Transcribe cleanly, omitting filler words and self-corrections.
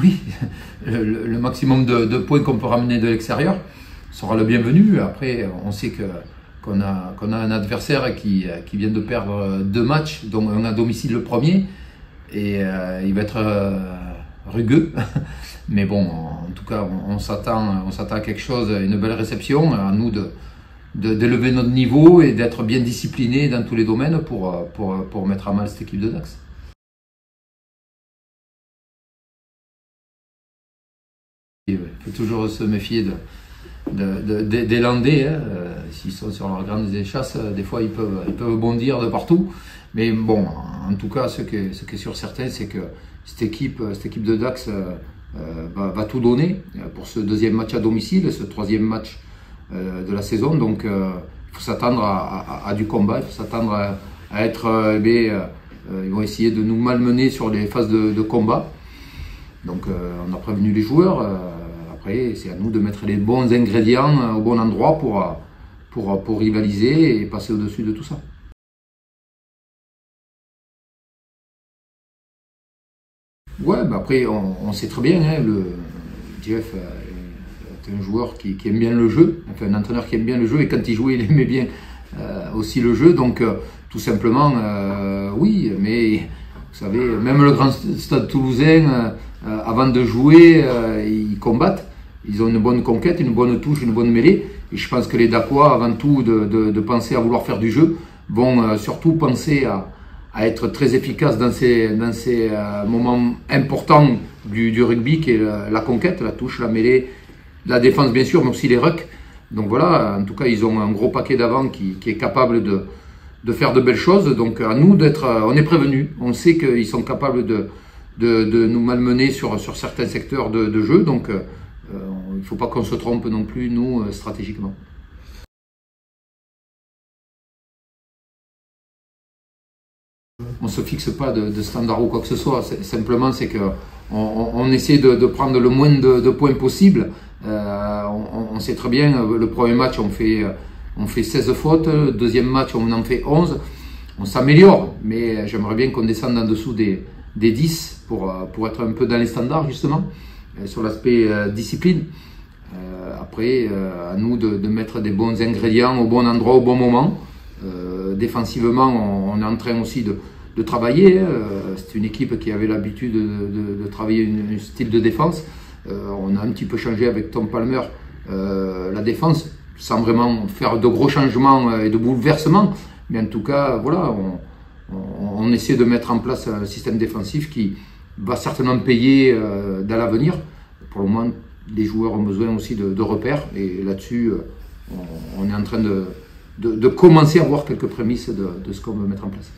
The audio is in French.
Oui, le maximum de points qu'on peut ramener de l'extérieur sera le bienvenu. Après, on sait qu'on a un adversaire qui vient de perdre 2 matchs, dont un à domicile le premier, et il va être rugueux. Mais bon, en tout cas, on s'attend à quelque chose, à une belle réception, à nous d'élever notre niveau et d'être bien disciplinés dans tous les domaines pour mettre à mal cette équipe de Dax. Il faut toujours se méfier des Landais, hein. S'ils sont sur leurs grandes échasses, des fois ils peuvent bondir de partout. Mais bon, en tout cas, ce qui est sûr certain, c'est que cette équipe de Dax va tout donner pour ce 2e match à domicile, ce 3e match de la saison. Donc il faut s'attendre à du combat, il faut s'attendre à être... ils vont essayer de nous malmener sur les phases de combat. Donc on a prévenu les joueurs. Après, c'est à nous de mettre les bons ingrédients au bon endroit pour rivaliser et passer au-dessus de tout ça. Ouais, après, on sait très bien, hein, Jeff est un joueur qui aime bien le jeu, enfin un entraîneur qui aime bien le jeu, et quand il jouait, il aimait bien aussi le jeu. Donc tout simplement, oui, mais vous savez, même le grand stade toulousain, avant de jouer, ils combattent. Ils ont une bonne conquête, une bonne touche, une bonne mêlée. Et je pense que les Dacois, avant tout de penser à vouloir faire du jeu, vont surtout penser à être très efficaces dans ces moments importants du rugby, qui est la conquête, la touche, la mêlée, la défense bien sûr, mais aussi les rucks. Donc voilà, en tout cas, ils ont un gros paquet d'avant qui est capable de faire de belles choses. Donc à nous on est prévenus. On sait qu'ils sont capables de nous malmener sur certains secteurs de jeu. Donc il ne faut pas qu'on se trompe non plus, nous, stratégiquement. On ne se fixe pas de standard ou quoi que ce soit. Simplement, c'est qu'on essaie de prendre le moins de points possible. On sait très bien, le premier match, on fait 16 fautes. Le 2e match, on en fait 11. On s'améliore, mais j'aimerais bien qu'on descende en dessous des 10 pour être un peu dans les standards, justement, sur l'aspect discipline. Après, à nous de mettre des bons ingrédients au bon endroit, au bon moment. Défensivement, on est en train aussi de travailler. C'est une équipe qui avait l'habitude de travailler un style de défense. On a un petit peu changé avec Tom Palmer la défense, sans vraiment faire de gros changements et de bouleversements. Mais en tout cas, voilà, on essaie de mettre en place un système défensif qui va certainement payer dans l'avenir. Pour le moment, les joueurs ont besoin aussi de repères, et là-dessus, on est en train de commencer à voir quelques prémices de ce qu'on veut mettre en place.